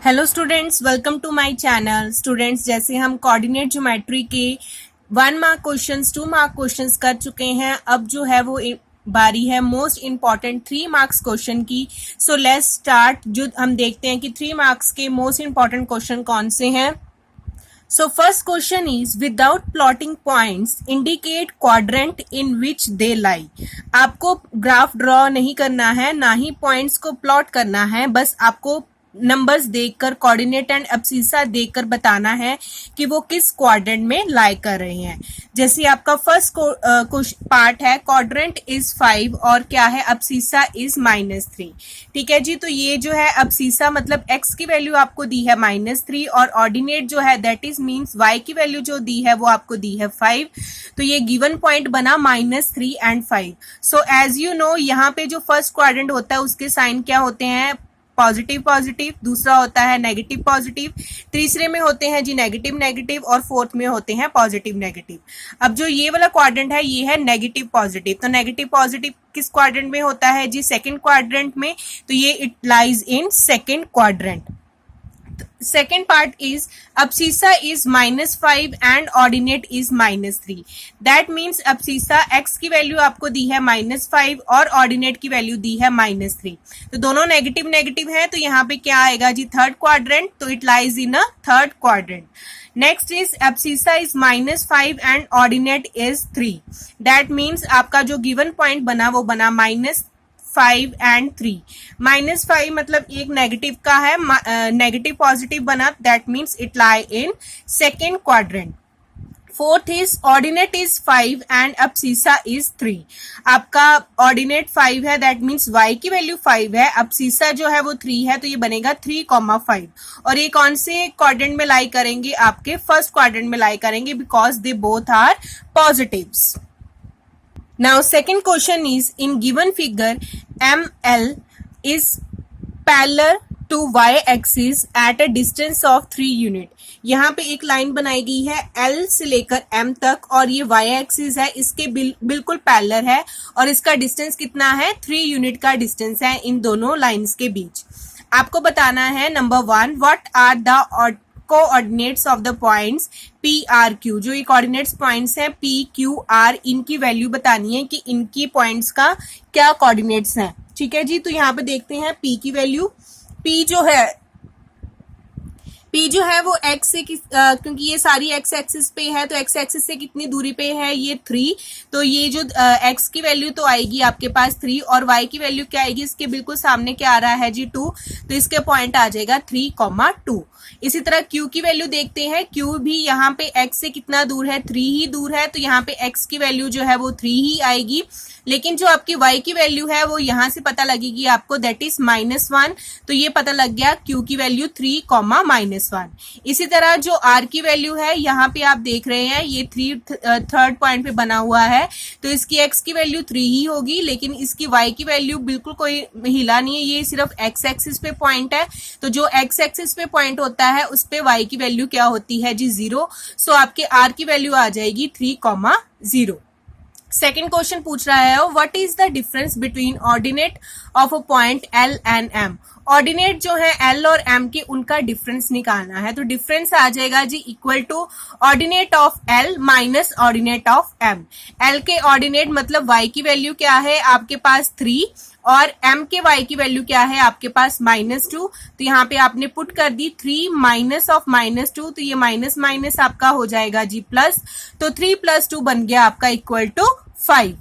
Hello students, welcome to my channel. Students, जैसे हम coordinate geometry के 1 मार्क क्वेश्चंस 2 मार्क क्वेश्चंस कर चुके हैं, अब जो है वो बारी है मोस्ट इंपॉर्टेंट 3 मार्क्स क्वेश्चन की। So let's start. जो हम देखते हैं कि 3 मार्क्स के मोस्ट इंपॉर्टेंट क्वेश्चन कौन से हैं। So first question is, without plotting points, indicate quadrant in which they lie. आपको ग्राफ ड्रॉ नहीं करना है, ना ही पॉइंट्स को प्लॉट करना है, बस आपको नंबर्स देखकर, कोऑर्डिनेट एंड अब्सिसा देखकर बताना है कि वो किस क्वाड्रेंट में लाई कर रहे हैं। जैसे आपका फर्स्ट पार्ट है, क्वाड्रेंट इज 5 और क्या है, अब्सिसा इज -3। ठीक है जी। तो ये जो है अब्सिसा मतलब x की वैल्यू आपको दी है -3 और ऑर्डिनेट जो है दैट इज मीन्स y की वैल्यू जो दी है वो आपको दी है 5। तो ये गिवन पॉइंट बना -3 and 5। So as you know, यहाँ पे जो फर्स्ट क्वाड्रेंट होता है उसके साइन क्या होते हैं, पॉजिटिव पॉजिटिव, दूसरा होता है नेगेटिव पॉजिटिव, तीसरे में होते हैं जी नेगेटिव नेगेटिव और फोर्थ में होते हैं पॉजिटिव नेगेटिव। अब जो ये वाला क्वाड्रेंट है ये है नेगेटिव पॉजिटिव। तो नेगेटिव पॉजिटिव किस क्वाड्रेंट में होता है जी, सेकंड क्वाड्रेंट में। तो ये it lies in second quadrant. Second part is abscissa is -5 and ordinate is -3। That means abscissa x की वैल्यू आपको दी है -5 और ऑर्डिनेट की वैल्यू दी है -3। तो दोनों नेगेटिव नेगेटिव है, तो यहाँ पे क्या आएगा जी, थर्ड क्वाड्रेंट। तो it lies in a third quadrant. Next is abscissa is -5 and ordinate is 3। That means आपका जो गिवन पॉइंट बना वो बना -5 एंड 3। -5 मतलब एक नेगेटिव का है, नेगेटिव पॉजिटिव बना, that means it lie in second quadrant. Fourth is ordinate is 5 and abscissa is 3। आपका ऑर्डिनेट 5 है, दैट मीन्स y की वैल्यू 5 है, अब्सिसा जो है वो 3 है, तो ये बनेगा 3,5। और ये कौन से क्वाड्रेंट में लाई करेंगे, आपके फर्स्ट क्वाड्रेंट में लाई करेंगे, because they both are positives. Now second question is, in given figure ML is parallel to y-axis at a distance of 3 unit। यहाँ पे एक लाइन बनाई गई है L से लेकर M तक और ये y-axis है, इसके बिल्कुल पैरेलल है और इसका डिस्टेंस कितना है, 3 यूनिट का डिस्टेंस है इन दोनों लाइन्स के बीच। आपको बताना है number 1, what are the coordinates of the points P R Q। जो ये कोऑर्डिनेट्स पॉइंट्स हैं P Q R, इनकी वैल्यू बतानी है कि इनकी पॉइंट्स का क्या कोऑर्डिनेट्स हैं। ठीक है जी। तो यहाँ पे देखते हैं P की वैल्यू। P जो है वो x से क्योंकि ये सारी x एक्सिस पे है, तो x एक्सिस से कितनी दूरी पे है, ये 3। तो ये जो x की वैल्यू तो आएगी आपके पास 3 और y की वैल्यू क्या आएगी, इसके बिल्कुल सामने क्या आ रहा है जी 2। तो इसके पॉइंट आ जाएगा 3,2। इसी तरह q की वैल्यू देखते हैं। q भी यहाँ पे x से कितना दूर है, 3 ही दूर है, तो यहाँ पे x की वैल्यू जो है वो 3 ही आएगी। लेकिन जो आपकी y की वैल्यू है वो यहाँ से पता लगेगी आपको, दैट इज -1। तो ये पता लग गया q की वैल्यू 3,-1। इसी तरह जो r की वैल्यू है, यहाँ पे आप देख रहे हैं ये 3 थर्ड पॉइंट पे बना हुआ है, तो इसकी x की वैल्यू 3 ही होगी, लेकिन इसकी y की वैल्यू बिल्कुल कोई हिला नहीं है, ये सिर्फ x एक्सिस पे पॉइंट है। तो जो x एक्सिस पे पॉइंट होता है उस पे y की वैल्यू क्या होती है जी, 0। सो आपके r की वैल्यू आ जाएगी 3,0। सेकेंड क्वेश्चन पूछ रहा है, what is the difference between ordinate of a point L and M। Ordinate जो है L और M के, उनका डिफरेंस निकालना है। तो डिफरेंस आ जाएगा जी equal to ordinate of L minus ordinate of M। L के ऑर्डिनेट मतलब y की वैल्यू क्या है आपके पास 3 और M के y की वैल्यू क्या है आपके पास -2। तो यहाँ पे आपने पुट कर दी 3 माइनस ऑफ -2, तो ये माइनस माइनस आपका हो जाएगा जी प्लस। तो 3 + 2 बन गया आपका equal to 5।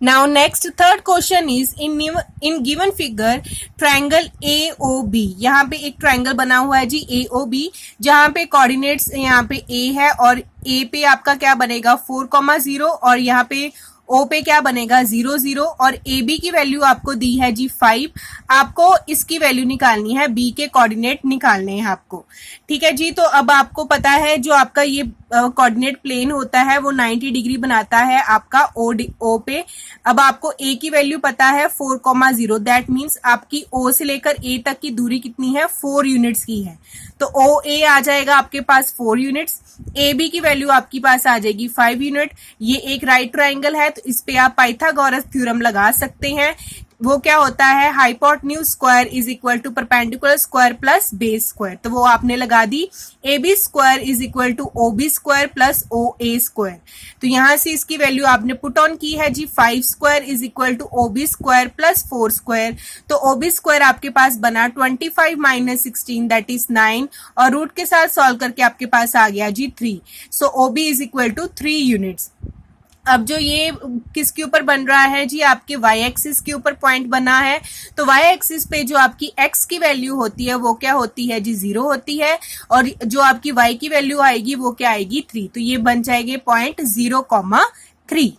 Now next third question is, in given figure triangle AOB। यहाँ पे एक ट्रायंगल बना हुआ है जी AOB, जहाँ पे कोऑर्डिनेट्स यहाँ पे A है और A पे आपका क्या बनेगा 4,0 और यहाँ पे O पे क्या बनेगा 0 0 और AB की वैल्यू आपको दी है जी 5। आपको इसकी वैल्यू निकालनी है, B के कोऑर्डिनेट निकालने हैं आपको। ठीक है जी। तो अब आपको पता है जो आपका ये कोऑर्डिनेट प्लेन होता है वो 90 डिग्री बनाता है आपका O पे। अब आपको A की वैल्यू पता है 4,0, दैट मीन्स आपकी O से लेकर A तक की दूरी कितनी है, 4 यूनिट्स की है। तो OA आ जाएगा आपके पास 4 यूनिट्स, AB की वैल्यू आपके पास आ जाएगी 5 यूनिट। ये एक राइट ट्राइंगल है, तो इस पे आप पाइथागोरस थ्योरम लगा सकते हैं। वो क्या होता है, hypotenuse square is equal to perpendicular square plus base square, तो वो आपने लगा दी। A B square is equal to O B square plus O A square, तो यहां से इसकी वैल्यू आपने पुट ऑन की है जी। 5 square is equal to O B square plus 4 square, तो ओ बी स्क्वायर आपके पास बना 25 माइनस 16 दैट इज 9, और रूट के साथ सॉल्व करके आपके पास आ गया जी 3। So O B is equal to 3 units. अब जो ये किसके ऊपर बन रहा है जी, आपके y एक्सिस के ऊपर पॉइंट बना है, तो y एक्सिस पे जो आपकी x की वैल्यू होती है वो क्या होती है जी, 0 होती है, और जो आपकी y की वैल्यू आएगी वो क्या आएगी, 3, तो ये बन जाएंगे point 0,3।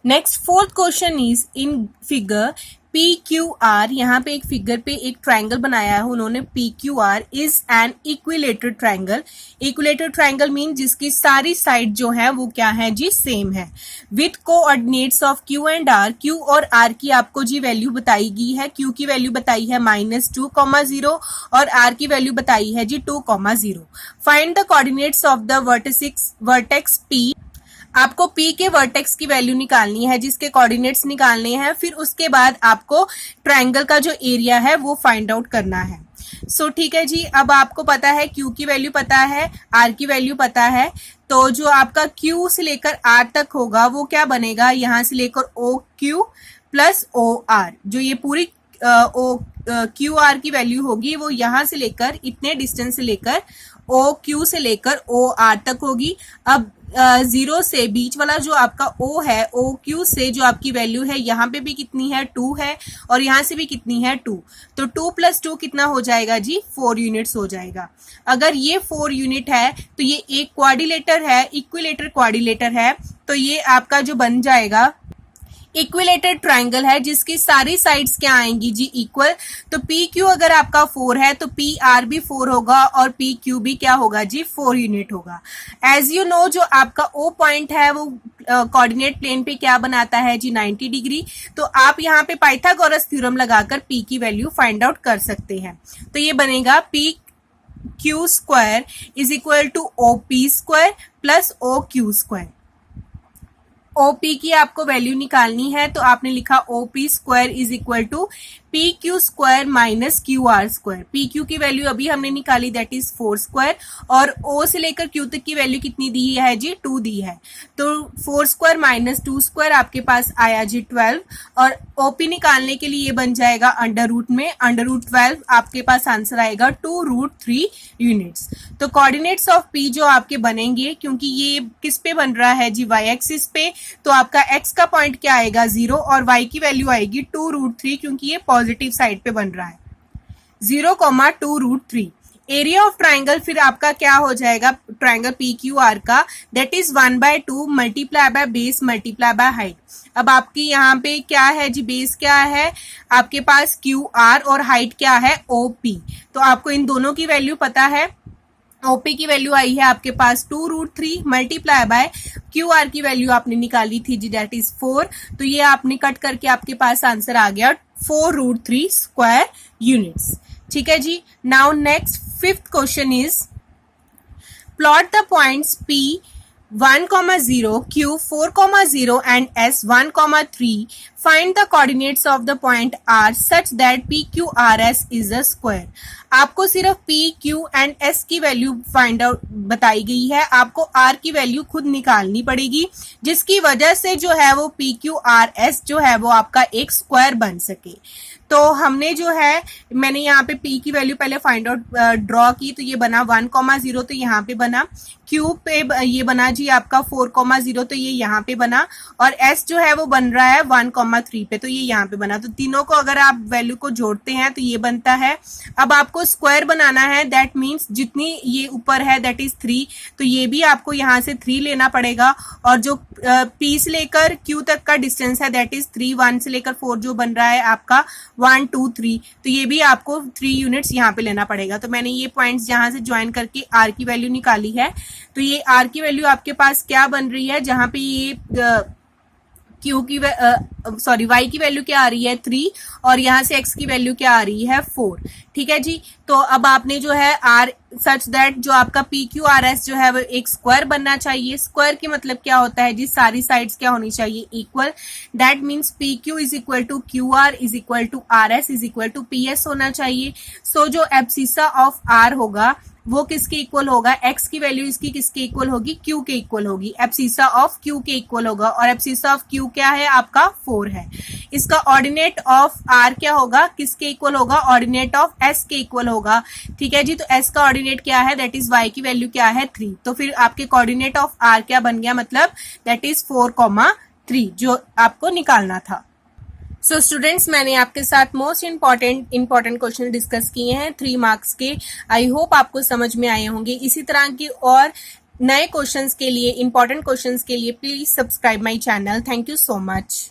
Next fourth question is in figure PQR, यहाँ पे एक फिगर पे एक ट्रायंगल बनाया है उन्होंने। PQR is an equilateral triangle. Equilateral triangle mean जिसकी सारी साइड जो है वो क्या है जी, सेम है। With coordinates of Q and R, Q और R की आपको जी वैल्यू बताई गई है। Q की वैल्यू बताई है -2,0 और R की वैल्यू बताई है जी 2,0। Find the coordinates of the vertex P। आपको P के वर्टेक्स की वैल्यू निकालनी है, जिसके कोऑर्डिनेट्स निकालने हैं, फिर उसके बाद आपको ट्रायंगल का जो एरिया है वो फाइंड आउट करना है। सो ठीक है जी, अब आपको पता है Q की वैल्यू पता है, R की वैल्यू पता है, तो जो आपका Q से लेकर R तक होगा वो क्या बनेगा, यहां से लेकर OQ प्लस OR, जो ये पूरी QR की वैल्यू होगी वो यहां से लेकर इतने डिस्टेंस से लेकर OQ से लेकर OR तक होगी। अब 0 से बीच वाला जो आपका O है, OQ से जो आपकी वैल्यू है यहाँ पे भी कितनी है, 2 है, और यहाँ से भी कितनी है, 2, तो 2 + 2 कितना हो जाएगा जी, 4 यूनिट्स हो जाएगा। अगर ये 4 यूनिट है तो ये एक क्वाड्रिलेटर है, इक्विलेटर क्वाड्रिलेटर है, तो ये आपका जो बन जाएगा इक्विलेटर ट्रायंगल है, जिसकी सारी साइड्स क्या आएंगी जी, इक्वल। तो पी क्यू अगर आपका 4 है तो पी आर भी 4 होगा और पी क्यू भी क्या होगा जी, 4 यूनिट होगा। एज यू नो, जो आपका ओ पॉइंट है वो कोऑर्डिनेट प्लेन पे क्या बनाता है जी, 90 डिग्री। तो आप यहाँ पे पाइथागोरस थ्योरम लगाकर पी की वैल्यू फाइंड आउट कर सकते हैं। तो ये बनेगा P Q square is equal to O P square plus O Q square. OP की आपको वैल्यू निकालनी है, तो आपने लिखा OP square is equal to PQ square minus QR square. PQ की वैल्यू अभी हमने निकाली, दैट इज 4 स्क्वायर, और O से लेकर Q तक की वैल्यू कितनी दी है जी, 2 दी है, तो 4 स्क्वायर माइनस 2 स्क्वायर आपके पास आया जी 12, और OP निकालने के लिए ये बन जाएगा अंडर रूट में, अंडर रूट 12 आपके पास आंसर आएगा 2√3 यूनिट्स। तो कोऑर्डिनेट्स ऑफ P जो आपके बनेंगे, क्योंकि ये किस पे बन रहा है जी, y एक्सिस पे, तो आपका x का पॉइंट क्या आएगा, 0, और y की वैल्यू आएगी 2√3, क्योंकि ये पॉजिटिव साइड पे बन रहा है, 0,2√3। एरिया ऑफ ट्राइंगल फिर आपका क्या हो जाएगा, ट्राइंगल PQR का, that is 1/2 multiply by base multiply by height. अब आपकी यहाँ पे क्या है जी, बेस क्या है आपके पास QR और हाइट क्या है OP, तो आपको इन दोनों की वैल्यू पता है। OP की वैल्यू आई है आपके पास 2√3 मल्टीप्लाई बाय QR की वैल्यू आपने निकाली थी जी, दैट इज 4, तो ये आपने कट करके आपके पास आंसर आ गया 4√3 स्क्वायर यूनिट्स। ठीक है जी। Now next fifth question is plot the points P 1,0, Q 4,0 and S 1,3. Find the coordinates of the point R such that PQRS is a square. आपको सिर्फ P, Q and S की value find out बताई गई है, आपको R की value खुद निकालनी पड़ेगी, जिसकी वजह से जो है वो PQRS जो है वो आपका एक स्क्वायर बन सके। तो हमने जो है, मैंने यहाँ पे P की वैल्यू पहले फाइंड आउट ड्रॉ की, तो ये बना 1,0, तो यहाँ पे बना, Q पे ये बना जी आपका 4,0, तो ये यहाँ पे बना, और S जो है वो बन रहा है 1,3 पे, तो ये यहाँ पे बना। तो तीनों को अगर आप वैल्यू को जोड़ते हैं तो ये बनता है। अब आपको स्क्वायर बनाना है, दैट मीन्स जितनी ये ऊपर है दैट इज 3, तो ये भी आपको यहाँ से 3 लेना पड़ेगा, और जो P से लेकर Q तक का डिस्टेंस है दैट इज 3, 1 से लेकर 4 जो बन रहा है आपका 1, 2, 3, तो ये भी आपको 3 यूनिट्स यहाँ पे लेना पड़ेगा। तो मैंने ये पॉइंट्स यहाँ से ज्वाइन करके R की वैल्यू निकाली है, तो ये R की वैल्यू आपके पास क्या बन रही है, जहां पे ये क्यू की सॉरी वाई की वैल्यू क्या आ रही है 3 और यहाँ से एक्स की वैल्यू क्या आ रही है 4। ठीक है जी। तो अब आपने जो है आर सच दैट जो आपका पी क्यू आर एस जो है वो एक स्क्वायर बनना चाहिए। स्क्वायर की मतलब क्या होता है जी, सारी साइड्स क्या होनी चाहिए, equal. That means P Q is equal to Q R is equal to R S is equal to P S होना चाहिए। सो जो एब्सिसा ऑफ आर होगा वो किसके इक्वल होगा, एक्स की वैल्यू इसकी किसके इक्वल होगी, क्यू के इक्वल होगी। एब्सिसा ऑफ क्यू के इक्वल होगा और एब्सिसा ऑफ क्यू क्या है आपका 4 है। इसका ऑर्डिनेट ऑफ आर क्या होगा, किसके इक्वल होगा, ऑर्डिनेट ऑफ एस के इक्वल होगा। ठीक है जी। तो एस का ऑर्डिनेट क्या है, दैट इज वाई की वैल्यू क्या है 3। तो फिर आपके कोऑर्डिनेट ऑफ आर क्या बन गया, मतलब दैट इज 4,3 जो आपको निकालना था। सो स्टूडेंट्स, मैंने आपके साथ मोस्ट इंपॉर्टेंट क्वेश्चन डिस्कस किए हैं 3 मार्क्स के। आई होप आपको समझ में आए होंगे। इसी तरह की और नए क्वेश्चंस के लिए, इंपॉर्टेंट क्वेश्चंस के लिए please subscribe my channel. Thank you so much.